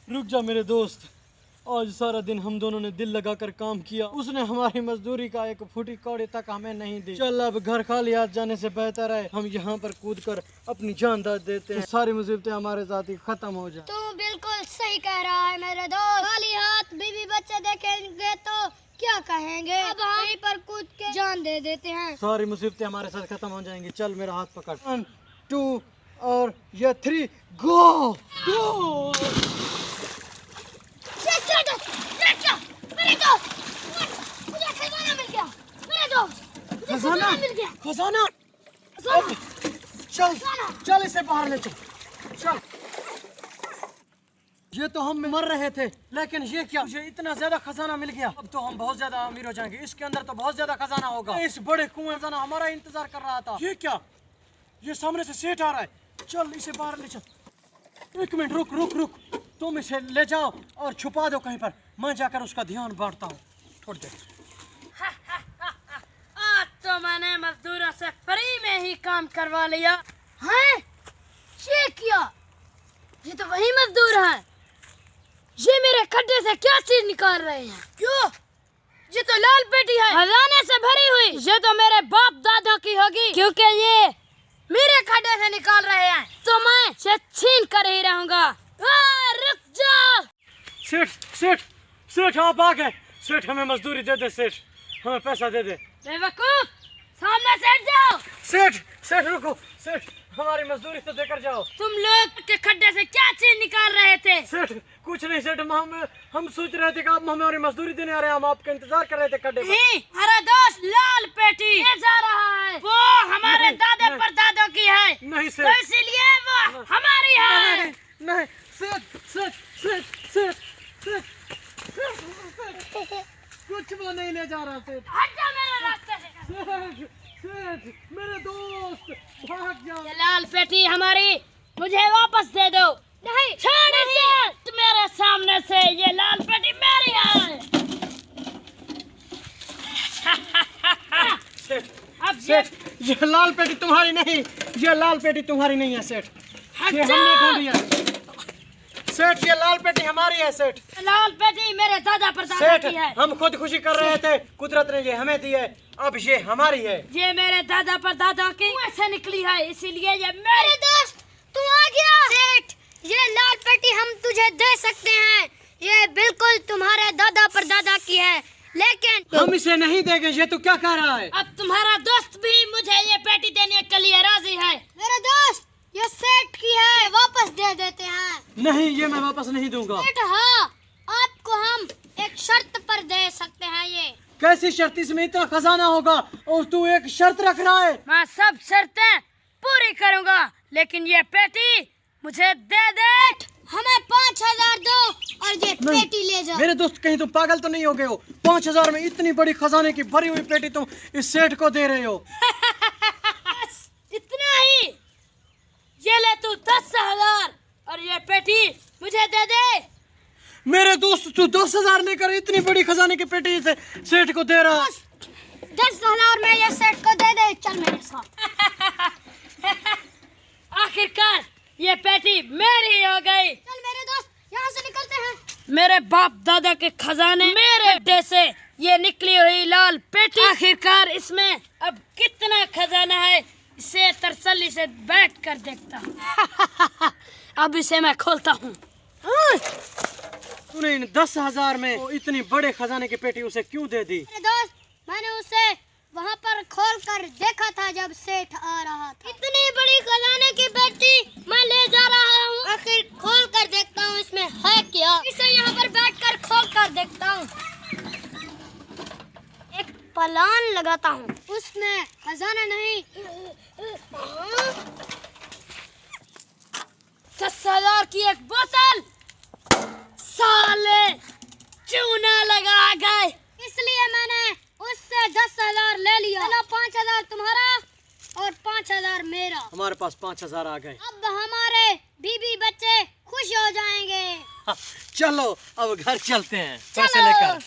रुक जा मेरे दोस्त, आज सारा दिन हम दोनों ने दिल लगाकर काम किया, उसने हमारी मजदूरी का एक फुटी कौड़ी तक हमें नहीं दी। चल अब घर खाली हाथ जाने से बेहतर है हम यहाँ पर कूद कर अपनी जान दे देते हैं, सारी मुसीबतें हमारे साथ ही खत्म हो जाए। तू बिल्कुल सही कह रहा है मेरे दोस्त, खाली हाथ बीवी बच्चे देखेंगे तो क्या कहेंगे। अब हम यहीं पर कूद के जान दे देते हैं, सारी मुसीबतें हमारे साथ खत्म हो जाएंगी। चल मेरा हाथ पकड़, 1 2 और ये 3 गो गो। मेरे दोस्त, मुझे खजाना मिल गया। मेरे दोस्त, मुझे खजाना मिल गया। खजाना चल चल इसे बाहर ले चल। चल ये तो हम मर रहे थे, लेकिन ये क्या, मुझे इतना ज्यादा खजाना मिल गया। अब तो हम बहुत ज्यादा अमीर हो जाएंगे। इसके अंदर तो बहुत ज्यादा खजाना होगा। इस बड़े कुएं खजाना हमारा इंतजार कर रहा था। ये क्या, ये सामने से सेठ आ रहा है। चल इसे बाहर ले चल। 1 मिनट रुक रुक रुक, तुम इसे ले जाओ और छुपा दो कहीं पर, मैं जाकर उसका ध्यान बांटता हूँ थोड़ी देर। आज तो मैंने मजदूरों से फ्री में ही काम करवा लिया हैं? ये क्या, ये तो वही मजदूर है। ये मेरे खड्डे से क्या चीज निकाल रहे हैं? क्यों? ये तो लाल पेटी है, खजाने से भरी हुई। ये तो मेरे बाप दादा की होगी, क्योंकि ये मेरे खड्डे से निकाल रहे हैं, तो मैं इसे छीन कर ही रहूंगा। रुक जा। सेठ सेठ सेठ आप आ गए। सेठ हमें मजदूरी दे दे, सेठ हमें पैसा दे दे। बेवकूफ, सामने से हट जाओ। सेठ सेठ रुको, सेठ हमारी मजदूरी तो देकर जाओ। तुम लोग के खड्डे से क्या चीज निकाल रहे थे? सेठ कुछ नहीं सेठ, हम सोच रहे थे कि आप हमारी मजदूरी देने आ रहे हैं, हम आपका इंतजार कर रहे थे खड्डे पर। नहीं, हमारा दोस्त लाल पेटी ले जा रहा है, वो हमारे दादे परदादों की है। नहीं तो सेठ, इसीलिए वो हमारी है। नहीं नहीं सेठ सेठ सेठ सेठ सेठ कुछ वो नहीं ले जा रहा सेठ। हट जा मेरे रास्ते से। सेठ सेठ मेरे दोस्त भाग जाओ। ये लाल पेटी हमारी, मुझे वापस दे दो। नहीं छोड़ इसे मेरे सामने से, ये लाल पेटी मेरी है। सेठ अब सेठ ये लाल पेटी तुम्हारी नहीं, ये लाल पेटी तुम्हारी नहीं है सेठ, ये हट जा। हमने ढूंढी है। सेठ ये लाल पेटी हमारी है सेठ। लाल पेटी मेरे दादा परदादा सेठ की है। हम खुद खुशी कर रहे थे, कुदरत ने ये हमें दी है, अब ये हमारी है। ये मेरे दादा परदादा की कुएं से निकली है, इसीलिए ये मेरी। मेरे दोस्त तू आ गया। सेठ ये लाल पेटी हम तुझे दे सकते हैं, ये बिल्कुल तुम्हारे दादा परदादा की है, लेकिन हम इसे नहीं देंगे। ये तो क्या कह रहा है? अब तुम्हारा दोस्त भी मुझे ये पेटी देने के लिए राजी है। मेरे दोस्त ये सेठ की है, वापस दे देते हैं। नहीं ये मैं वापस नहीं दूंगा। सेठ हाँ, आपको हम एक शर्त पर दे सकते हैं। ये कैसी शर्त, इसमें इतना खजाना होगा और तू एक शर्त रख रहा है? मैं सब शर्तें पूरी करूंगा, लेकिन ये पेटी मुझे दे दे। हमें 5000 दो और ये नहीं, पेटी ले जाओ। मेरे दोस्त कहीं तुम पागल तो नहीं हो गए हो? 5000 में इतनी बड़ी खजाने की भरी हुई पेटी तुम इस सेठ को दे रहे हो? बस इतना ही। ये ले तू 10,000 और ये पेटी मुझे दे दे। मेरे दोस्त तू 10,000 लेकर इतनी बड़ी खजाने की पेटी से सेठ को दे रहा है? 10,000 में ये सेठ को दे दे, चल मेरे साथ। आखिरकार ये पेटी मेरी हो गई। चल मेरे दोस्त यहाँ से निकलते हैं। मेरे बाप दादा के खजाने मेरे अड्डे से ये निकली हुई लाल पेटी, आखिरकार इसमें अब कितना खजाना है, इसे तसल्ली से बैठ कर देखता हूँ। अब इसे मैं खोलता हूँ। तूने इन 10,000 में वो इतनी बड़े खजाने की पेटी उसे क्यों दे दी? मेरे दोस्त मैंने उसे वहाँ पर खोल कर देखा था जब सेठ आ रहा था। इतनी बड़ी खजाने की पेटी मैं ले जा रहा हूँ, आखिर खोल कर देखता हूँ इसमें है क्या। इसे यहाँ पर बैठकर खोल कर देखता हूँ, एक प्लान लगाता हूँ, उसमें खजाना नहीं। 10,000 की एक बोतल, साले चूना लगा गए। इसलिए मैंने उससे 10,000 ले लिया। चलो 5,000 तुम्हारा और 5,000 मेरा। हमारे पास 5,000 आ गए। अब हमारे बीबी बच्चे खुश हो जाएंगे। चलो अब घर चलते हैं पैसे लेकर।